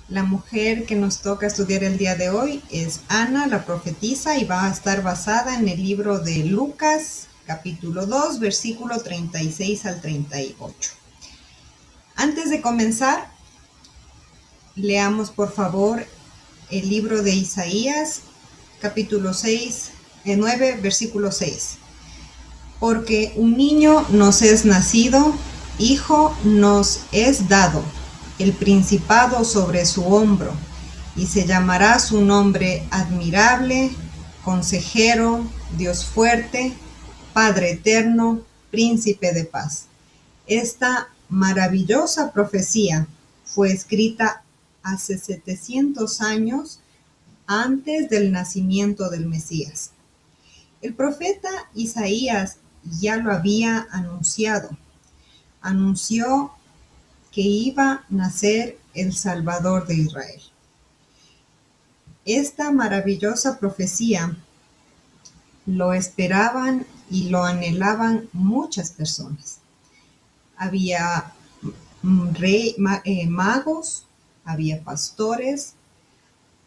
La mujer que nos toca estudiar el día de hoy es Ana, la profetisa, y va a estar basada en el libro de Lucas, capítulo 2, versículo 36 al 38. Antes de comenzar, leamos por favor el libro de Isaías, capítulo 9, versículo 6. Porque un niño nos es nacido, hijo nos es dado, el principado sobre su hombro, y se llamará su nombre admirable, consejero, Dios fuerte, Padre eterno, príncipe de paz. Esta maravillosa profecía fue escrita hace 700 años antes del nacimiento del Mesías. El profeta Isaías ya lo había anunciado. Anunció que iba a nacer el Salvador de Israel. Esta maravillosa profecía lo esperaban y lo anhelaban muchas personas. Había magos, había pastores,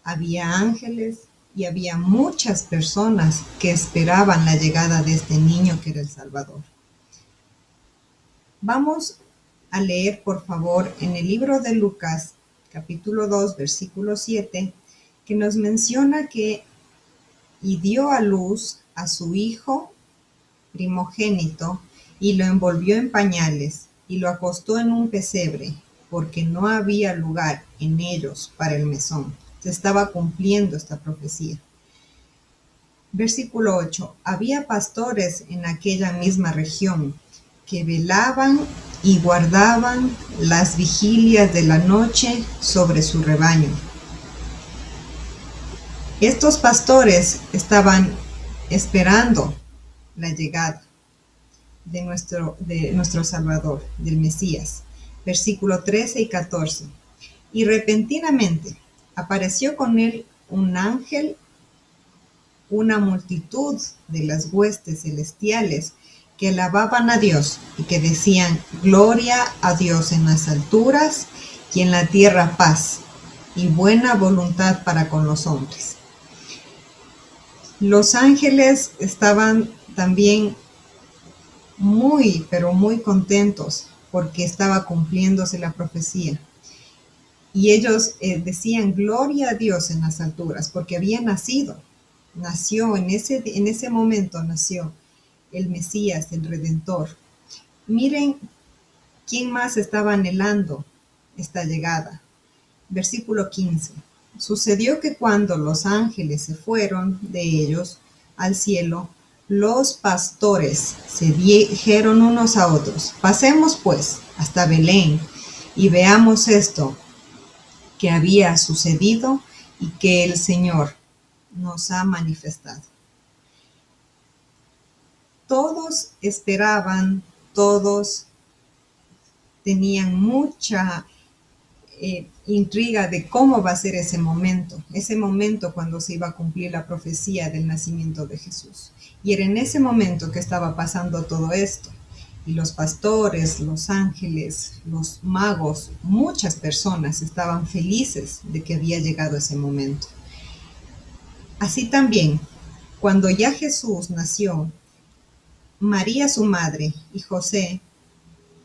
había ángeles y había muchas personas que esperaban la llegada de este niño que era el Salvador. Vamos a leer, por favor, en el libro de Lucas, capítulo 2, versículo 7, que nos menciona que y dio a luz a su hijo primogénito y lo envolvió en pañales y lo acostó en un pesebre, porque no había lugar en ellos para el mesón. Se estaba cumpliendo esta profecía. Versículo 8. Había pastores en aquella misma región que velaban y guardaban las vigilias de la noche sobre su rebaño. Estos pastores estaban esperando la llegada de nuestro Salvador, del Mesías. Versículo 13 y 14. Y repentinamente apareció con él un ángel, una multitud de las huestes celestiales que alababan a Dios y que decían: gloria a Dios en las alturas y en la tierra paz y buena voluntad para con los hombres. Los ángeles estaban también muy, pero muy contentos porque estaba cumpliéndose la profecía. Y ellos decían: gloria a Dios en las alturas, porque había nació en ese momento, nació el Mesías, el Redentor. Miren quién más estaba anhelando esta llegada. Versículo 15. Sucedió que cuando los ángeles se fueron de ellos al cielo, los pastores se dijeron unos a otros: pasemos pues hasta Belén y veamos esto que había sucedido y que el Señor nos ha manifestado. Todos esperaban, todos tenían mucha intriga de cómo va a ser ese momento cuando se iba a cumplir la profecía del nacimiento de Jesús. Y era en ese momento que estaba pasando todo esto. Y los pastores, los ángeles, los magos, muchas personas estaban felices de que había llegado ese momento. Así también, cuando ya Jesús nació, María su madre y José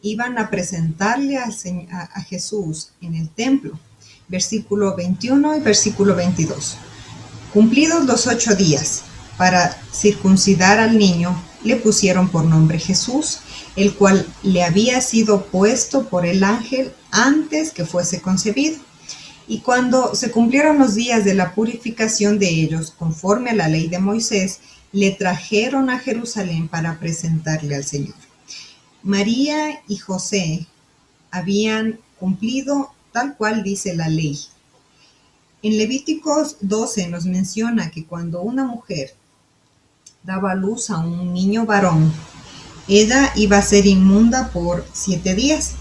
iban a presentarle a Jesús en el templo. Versículo 21 y versículo 22. Cumplidos los 8 días para circuncidar al niño, le pusieron por nombre Jesús, el cual le había sido puesto por el ángel antes que fuese concebido. Y cuando se cumplieron los días de la purificación de ellos, conforme a la ley de Moisés, le trajeron a Jerusalén para presentarle al Señor. María y José habían cumplido tal cual dice la ley. En Levíticos 12 nos menciona que cuando una mujer daba a luz a un niño varón, ella iba a ser inmunda por 7 días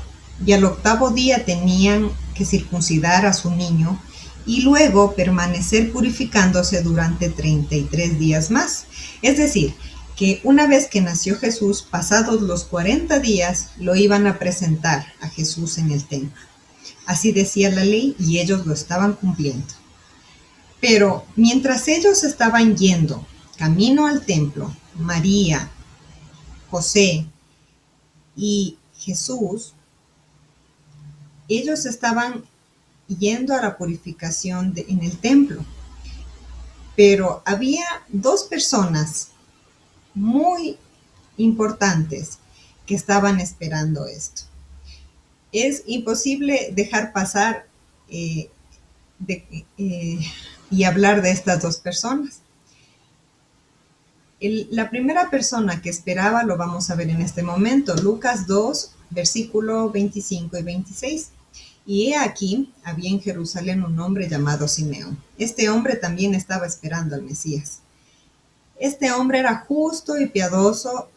y al 8º día tenían que circuncidar a su niño y luego permanecer purificándose durante 33 días más. Es decir, que una vez que nació Jesús, pasados los 40 días, lo iban a presentar a Jesús en el templo. Así decía la ley y ellos lo estaban cumpliendo. Pero mientras ellos estaban yendo camino al templo, María, José y Jesús, ellos estaban yendo a la purificación en el templo. Pero había dos personas muy importantes que estaban esperando esto. Es imposible dejar pasar y hablar de estas dos personas. La primera persona que esperaba lo vamos a ver en este momento, Lucas 2, versículo 25 y 26. Y he aquí, había en Jerusalén un hombre llamado Simeón. Este hombre también estaba esperando al Mesías. Este hombre era justo y piadoso,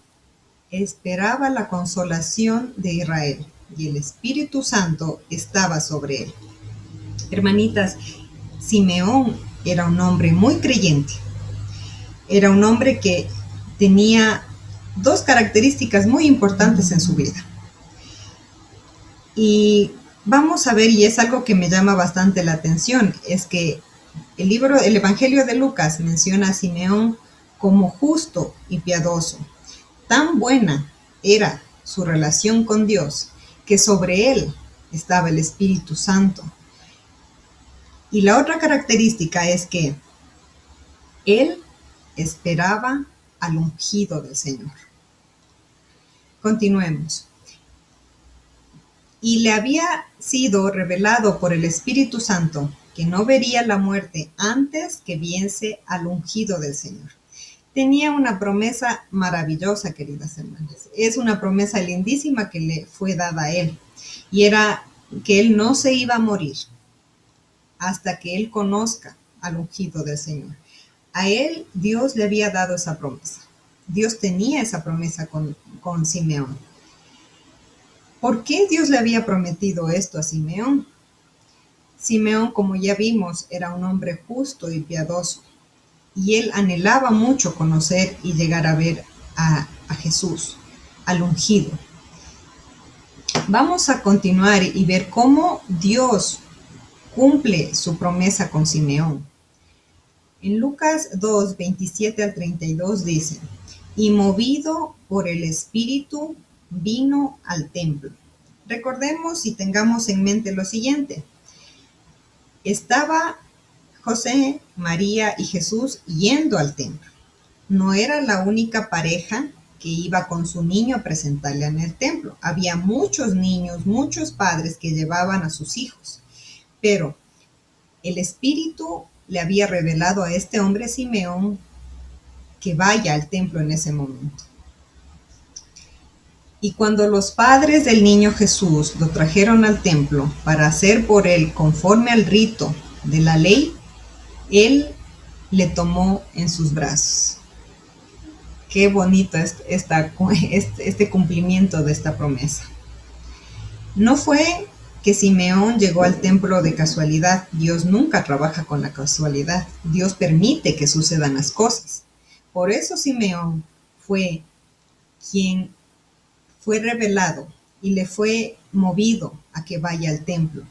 esperaba la consolación de Israel, y el Espíritu Santo estaba sobre él. Hermanitas, Simeón era un hombre muy creyente. Era un hombre que tenía dos características muy importantes en su vida. Y vamos a ver, y es algo que me llama bastante la atención, es que el Evangelio de Lucas menciona a Simeón como justo y piadoso. Tan buena era su relación con Dios que sobre él estaba el Espíritu Santo. Y la otra característica es que él esperaba al ungido del Señor. Continuemos. Y le había sido revelado por el Espíritu Santo que no vería la muerte antes que viese al ungido del Señor. Tenía una promesa maravillosa, queridas hermanas. Es una promesa lindísima que le fue dada a él. Y era que él no se iba a morir hasta que él conozca al ungido del Señor. A él Dios le había dado esa promesa. Dios tenía esa promesa con Simeón. ¿Por qué Dios le había prometido esto a Simeón? Simeón, como ya vimos, era un hombre justo y piadoso. Y él anhelaba mucho conocer y llegar a ver a Jesús, al ungido. Vamos a continuar y ver cómo Dios cumple su promesa con Simeón. En Lucas 2, 27 al 32 dice, y movido por el Espíritu vino al templo. Recordemos y tengamos en mente lo siguiente. Estaba José, María y Jesús yendo al templo. No era la única pareja que iba con su niño a presentarle en el templo. Había muchos niños, muchos padres que llevaban a sus hijos. Pero el Espíritu le había revelado a este hombre Simeón que vaya al templo en ese momento. Y cuando los padres del niño Jesús lo trajeron al templo para hacer por él conforme al rito de la ley, él le tomó en sus brazos. Qué bonito es este cumplimiento de esta promesa. No fue que Simeón llegó al templo de casualidad. Dios nunca trabaja con la casualidad. Dios permite que sucedan las cosas. Por eso Simeón fue quien fue revelado y le fue movido a que vaya al templo.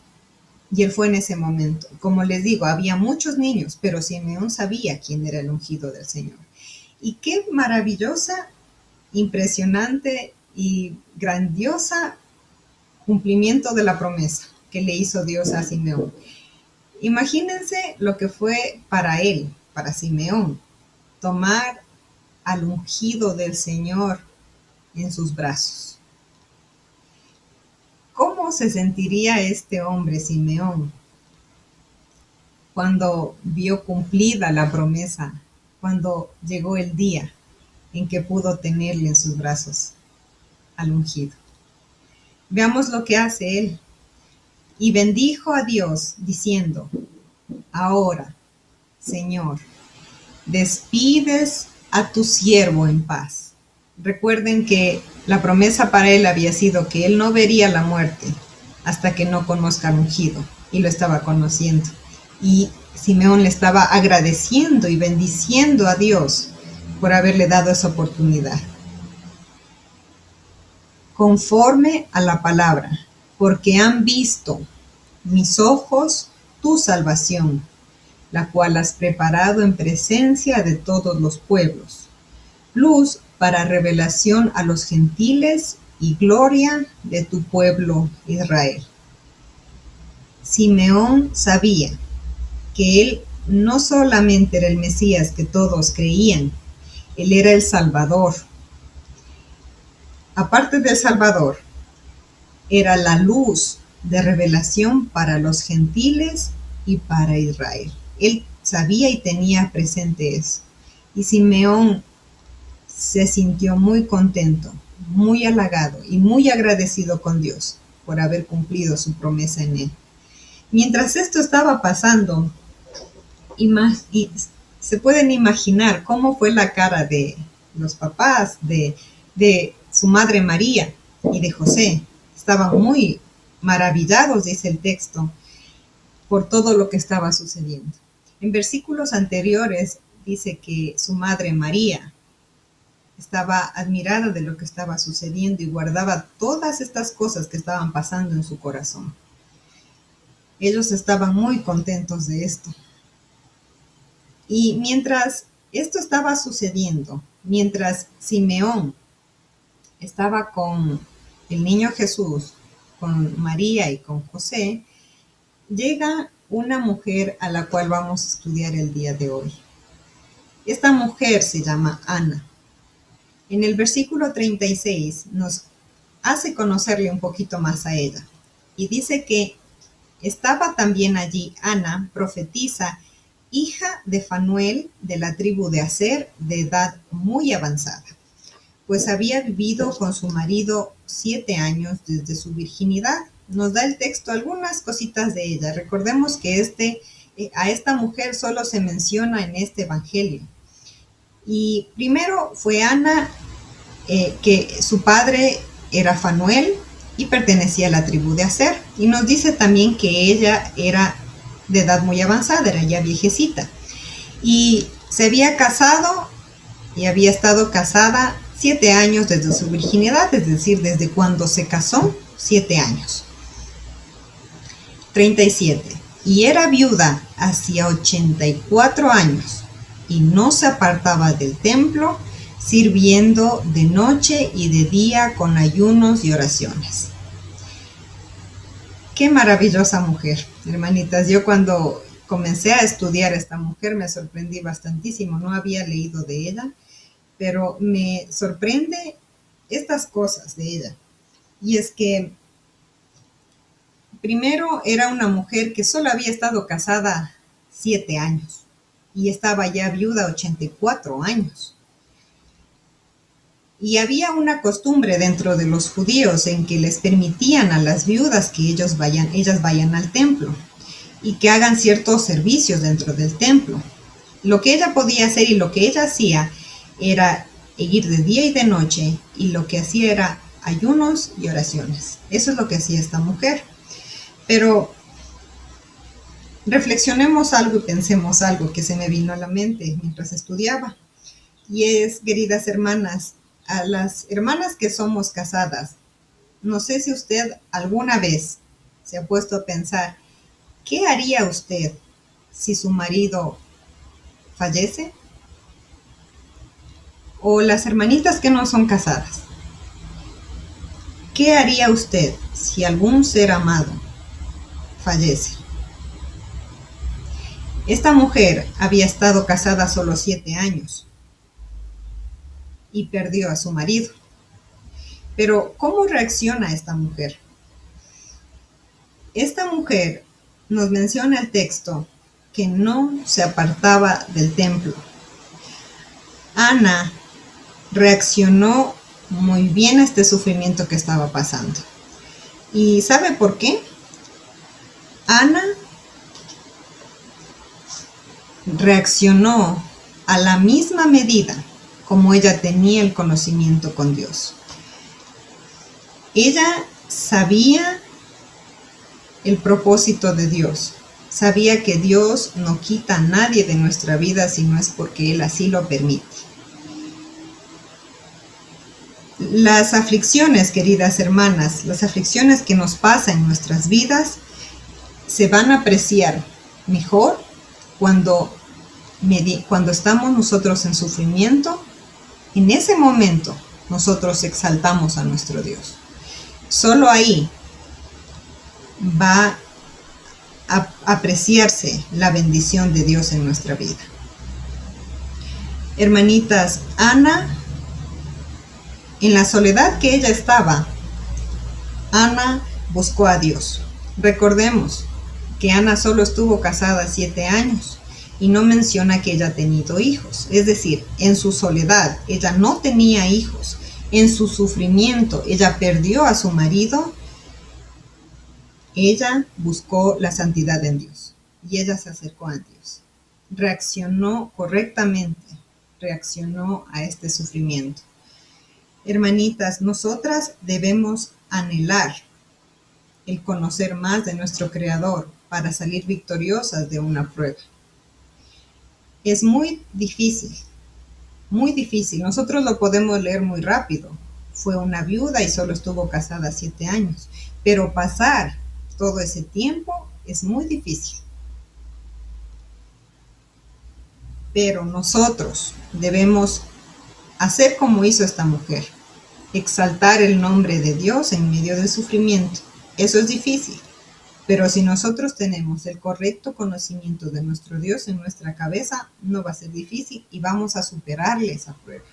Y él fue en ese momento. Como les digo, había muchos niños, pero Simeón sabía quién era el ungido del Señor. Y qué maravillosa, impresionante y grandiosa cumplimiento de la promesa que le hizo Dios a Simeón. Imagínense lo que fue para él, para Simeón, tomar al ungido del Señor en sus brazos. ¿Cómo se sentiría este hombre, Simeón, cuando vio cumplida la promesa, cuando llegó el día en que pudo tenerle en sus brazos al ungido? Veamos lo que hace él. Y bendijo a Dios, diciendo, ahora, Señor, despides a tu siervo en paz. Recuerden que la promesa para él había sido que él no vería la muerte hasta que no conozca al ungido, y lo estaba conociendo. Y Simeón le estaba agradeciendo y bendiciendo a Dios por haberle dado esa oportunidad. Conforme a la palabra, porque han visto mis ojos tu salvación, la cual has preparado en presencia de todos los pueblos, luz para revelación a los gentiles y gloria de tu pueblo Israel. Simeón sabía que él no solamente era el Mesías que todos creían, él era el Salvador. Aparte del Salvador, era la luz de revelación para los gentiles y para Israel. Él sabía y tenía presente eso. Y Simeón se sintió muy contento, muy halagado y muy agradecido con Dios por haber cumplido su promesa en él. Mientras esto estaba pasando, y se pueden imaginar cómo fue la cara de los papás, de su madre María y de José. Estaban muy maravillados, dice el texto, por todo lo que estaba sucediendo. En versículos anteriores dice que su madre María estaba admirada de lo que estaba sucediendo y guardaba todas estas cosas que estaban pasando en su corazón. Ellos estaban muy contentos de esto. Y mientras esto estaba sucediendo, mientras Simeón estaba con el niño Jesús, con María y con José, llega una mujer a la cual vamos a estudiar el día de hoy. Esta mujer se llama Ana. En el versículo 36 nos hace conocerle un poquito más a ella. Y dice que estaba también allí Ana, profetisa, hija de Fanuel, de la tribu de Aser, de edad muy avanzada, pues había vivido con su marido 7 años desde su virginidad. Nos da el texto algunas cositas de ella. Recordemos que a esta mujer solo se menciona en este evangelio. Y primero fue Ana, que su padre era Fanuel y pertenecía a la tribu de Aser. Y nos dice también que ella era de edad muy avanzada, era ya viejecita. Y se había casado y había estado casada 7 años desde su virginidad, es decir, desde cuando se casó, 7 años. 37. Y era viuda hacía 84 años y no se apartaba del templo, sirviendo de noche y de día con ayunos y oraciones. Qué maravillosa mujer, hermanitas. Yo cuando comencé a estudiar a esta mujer me sorprendí bastantísimo. No había leído de ella, pero me sorprende estas cosas de ella. Y es que primero era una mujer que solo había estado casada 7 años y estaba ya viuda 84 años. Y había una costumbre dentro de los judíos en que les permitían a las viudas que ellas vayan al templo y que hagan ciertos servicios dentro del templo. Lo que ella podía hacer y lo que ella hacía era ir de día y de noche, y lo que hacía era ayunos y oraciones. Eso es lo que hacía esta mujer. Pero reflexionemos algo y pensemos algo que se me vino a la mente mientras estudiaba. Y es, queridas hermanas, a las hermanas que somos casadas, no sé si usted alguna vez se ha puesto a pensar, ¿qué haría usted si su marido fallece? O las hermanitas que no son casadas, ¿qué haría usted si algún ser amado fallece? Esta mujer había estado casada solo 7 años y perdió a su marido. Pero ¿cómo reacciona esta mujer? Esta mujer nos menciona el texto que no se apartaba del templo. Ana reaccionó muy bien a este sufrimiento que estaba pasando. ¿Y sabe por qué? Ana reaccionó a la misma medida como ella tenía el conocimiento con Dios. Ella sabía el propósito de Dios. Sabía que Dios no quita a nadie de nuestra vida si no es porque Él así lo permite. Las aflicciones, queridas hermanas, las aflicciones que nos pasan en nuestras vidas, se van a apreciar mejor cuando estamos nosotros en sufrimiento. En ese momento nosotros exaltamos a nuestro Dios. Solo ahí va a apreciarse la bendición de Dios en nuestra vida. Hermanitas, Ana, en la soledad que ella estaba, Ana buscó a Dios. Recordemos que Ana solo estuvo casada 7 años y no menciona que ella ha tenido hijos. Es decir, en su soledad ella no tenía hijos. En su sufrimiento ella perdió a su marido. Ella buscó la santidad en Dios y ella se acercó a Dios. Reaccionó correctamente, reaccionó a este sufrimiento. Hermanitas, nosotras debemos anhelar el conocer más de nuestro Creador para salir victoriosas de una prueba. Es muy difícil, muy difícil. Nosotros lo podemos leer muy rápido. Fue una viuda y solo estuvo casada 7 años, pero pasar todo ese tiempo es muy difícil. Pero nosotros debemos hacer como hizo esta mujer, exaltar el nombre de Dios en medio del sufrimiento. Eso es difícil, pero si nosotros tenemos el correcto conocimiento de nuestro Dios en nuestra cabeza, no va a ser difícil y vamos a superarle esa prueba.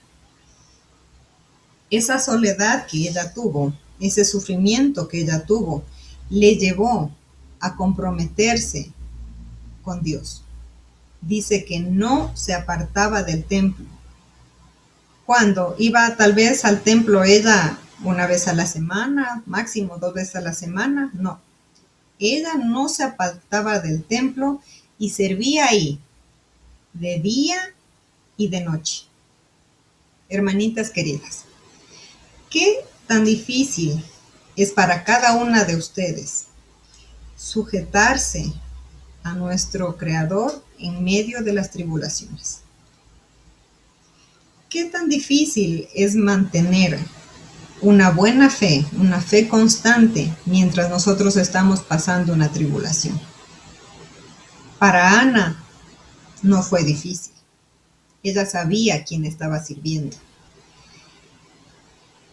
Esa soledad que ella tuvo, ese sufrimiento que ella tuvo, le llevó a comprometerse con Dios. Dice que no se apartaba del templo. Cuando iba tal vez al templo ella una vez a la semana, máximo 2 veces a la semana, no. Ella no se apartaba del templo y servía ahí de día y de noche. Hermanitas queridas, ¿qué tan difícil es para cada una de ustedes sujetarse a nuestro Creador en medio de las tribulaciones? ¿Qué tan difícil es mantener una buena fe, una fe constante mientras nosotros estamos pasando una tribulación? Para Ana no fue difícil. Ella sabía a quién estaba sirviendo.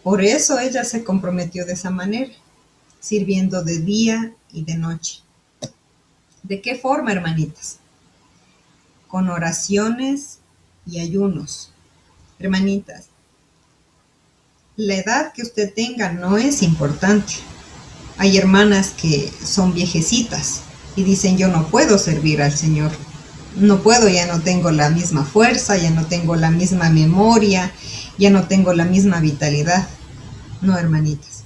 Por eso ella se comprometió de esa manera, sirviendo de día y de noche. ¿De qué forma, hermanitas? Con oraciones y ayunos. Hermanitas, la edad que usted tenga no es importante. Hay hermanas que son viejecitas y dicen, yo no puedo servir al Señor. No puedo, ya no tengo la misma fuerza, ya no tengo la misma memoria, ya no tengo la misma vitalidad. No, hermanitas.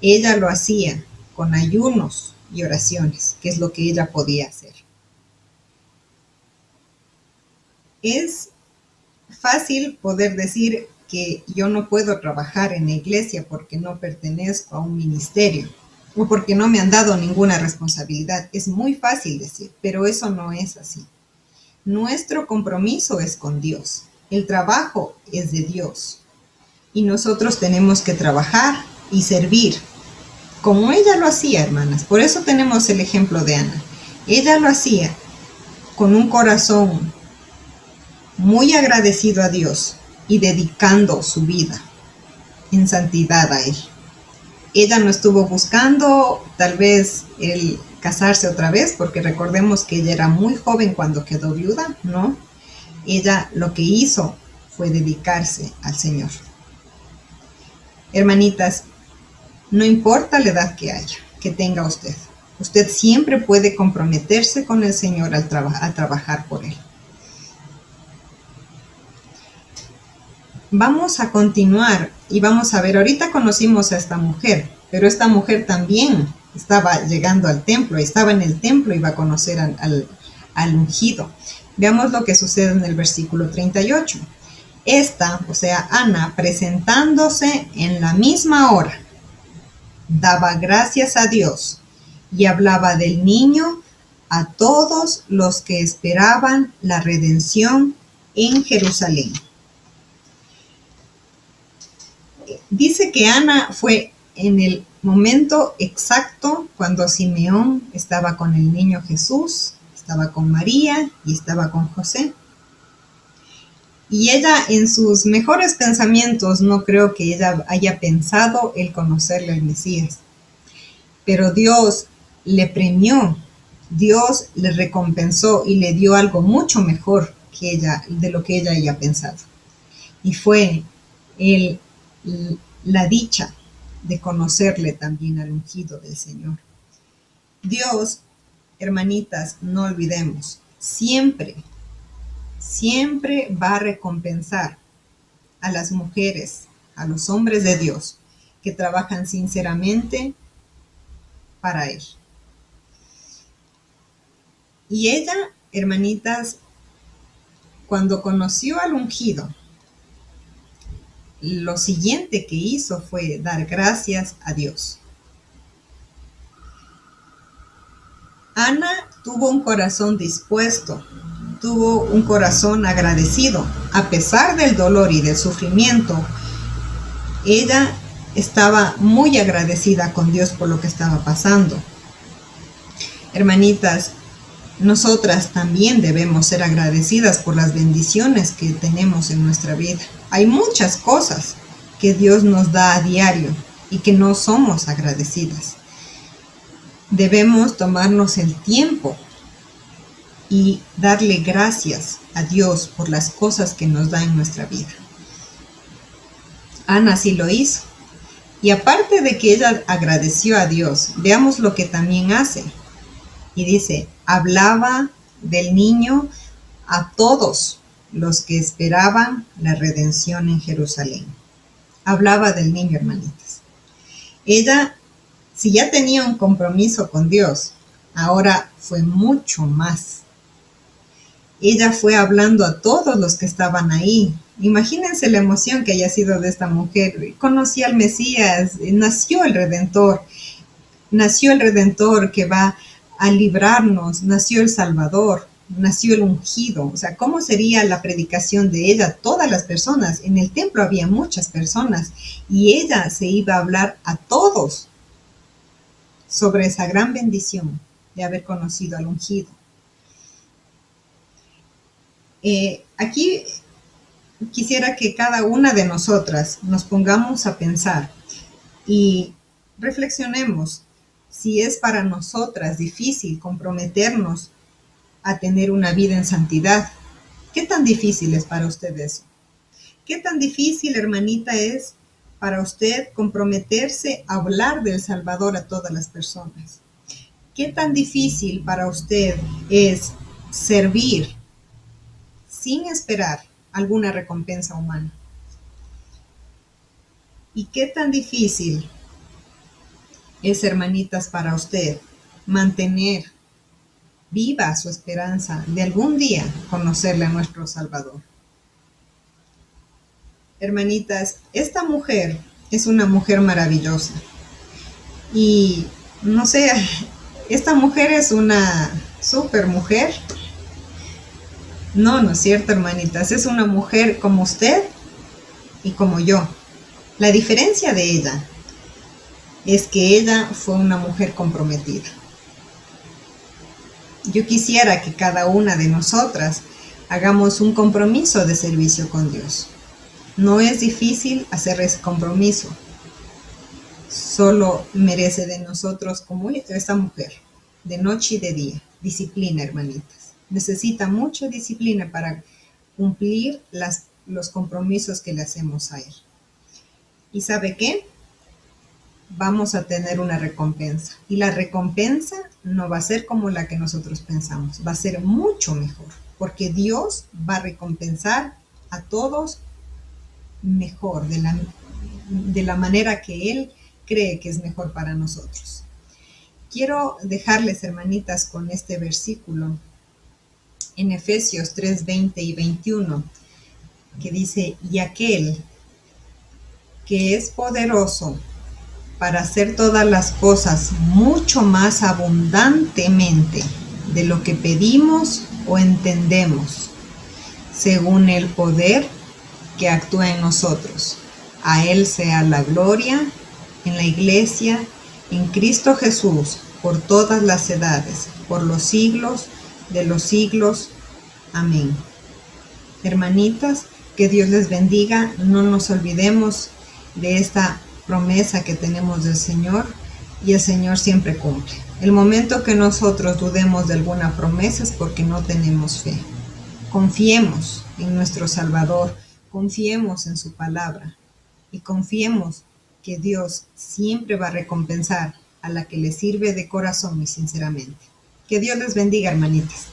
Ella lo hacía con ayunos y oraciones, que es lo que ella podía hacer. Es fácil poder decir que yo no puedo trabajar en la iglesia porque no pertenezco a un ministerio o porque no me han dado ninguna responsabilidad. Es muy fácil decir, pero eso no es así. Nuestro compromiso es con Dios. El trabajo es de Dios. Y nosotros tenemos que trabajar y servir, como ella lo hacía, hermanas. Por eso tenemos el ejemplo de Ana. Ella lo hacía con un corazón muy agradecido a Dios y dedicando su vida en santidad a Él. Ella no estuvo buscando tal vez el casarse otra vez, porque recordemos que ella era muy joven cuando quedó viuda, ¿no? Ella lo que hizo fue dedicarse al Señor. Hermanitas, no importa la edad que haya, que tenga usted, usted siempre puede comprometerse con el Señor a trabajar por Él. Vamos a continuar y vamos a ver, ahorita conocimos a esta mujer, pero esta mujer también estaba llegando al templo, estaba en el templo y iba a conocer al ungido. Veamos lo que sucede en el versículo 38. Esta, o sea, Ana, presentándose en la misma hora, daba gracias a Dios y hablaba del niño a todos los que esperaban la redención en Jerusalén. Dice que Ana fue en el momento exacto cuando Simeón estaba con el niño Jesús, estaba con María y estaba con José. Y ella, en sus mejores pensamientos, no creo que ella haya pensado el conocerle al Mesías. Pero Dios le premió, Dios le recompensó y le dio algo mucho mejor que ella, de lo que ella haya pensado. Y fue el, la dicha de conocerle también al ungido del Señor. Dios, hermanitas, no olvidemos, siempre va a recompensar a las mujeres, a los hombres de Dios que trabajan sinceramente para Él. Y ella, hermanitas, cuando conoció al ungido, lo siguiente que hizo fue dar gracias a Dios. Ana tuvo un corazón dispuesto, tuvo un corazón agradecido. A pesar del dolor y del sufrimiento, ella estaba muy agradecida con Dios por lo que estaba pasando. Hermanitas, nosotras también debemos ser agradecidas por las bendiciones que tenemos en nuestra vida. Hay muchas cosas que Dios nos da a diario y que no somos agradecidas. Debemos tomarnos el tiempo y darle gracias a Dios por las cosas que nos da en nuestra vida. Ana sí lo hizo. Y aparte de que ella agradeció a Dios, veamos lo que también hace. Y dice, hablaba del niño a todos los que esperaban la redención en Jerusalén. Hablaba del niño, hermanitas. Ella, si ya tenía un compromiso con Dios, ahora fue mucho más. Ella fue hablando a todos los que estaban ahí. Imagínense la emoción que haya sido de esta mujer. Conocía al Mesías, nació el Redentor que va a librarnos, nació el Salvador, nació el ungido. O sea, ¿cómo sería la predicación de ella? Todas las personas, en el templo había muchas personas y ella se iba a hablar a todos sobre esa gran bendición de haber conocido al ungido. Aquí quisiera que cada una de nosotras nos pongamos a pensar y reflexionemos si es para nosotras difícil comprometernos a tener una vida en santidad. ¿Qué tan difícil es para usted eso? ¿Qué tan difícil, hermanita, es para usted comprometerse a hablar del Salvador a todas las personas? ¿Qué tan difícil para usted es servir sin esperar alguna recompensa humana? ¿Y qué tan difícil es, hermanitas, para usted mantener viva su esperanza de algún día conocerle a nuestro Salvador? Hermanitas, esta mujer es una mujer maravillosa. Y no sé, esta mujer es una super mujer. No es cierto, hermanitas. Es una mujer como usted y como yo. La diferencia de ella es que ella fue una mujer comprometida. Yo quisiera que cada una de nosotras hagamos un compromiso de servicio con Dios. No es difícil hacer ese compromiso. Solo merece de nosotros, como esta mujer, de noche y de día, disciplina, hermanitas. Necesita mucha disciplina para cumplir los compromisos que le hacemos a Él. ¿Y sabe qué? Vamos a tener una recompensa. Y la recompensa no va a ser como la que nosotros pensamos. Va a ser mucho mejor. Porque Dios va a recompensar a todos mejor, de la manera que Él cree que es mejor para nosotros. Quiero dejarles, hermanitas, con este versículo en Efesios 3, 20 y 21, que dice, y aquel que es poderoso para hacer todas las cosas mucho más abundantemente de lo que pedimos o entendemos, según el poder que actúa en nosotros. A Él sea la gloria en la iglesia, en Cristo Jesús, por todas las edades, por los siglos de los siglos. Amén. Hermanitas, que Dios les bendiga. No nos olvidemos de esta promesa que tenemos del Señor, y el Señor siempre cumple. El momento que nosotros dudemos de alguna promesa es porque no tenemos fe. Confiemos en nuestro Salvador, confiemos en su palabra y confiemos que Dios siempre va a recompensar a la que le sirve de corazón y sinceramente. Que Dios les bendiga, hermanitas.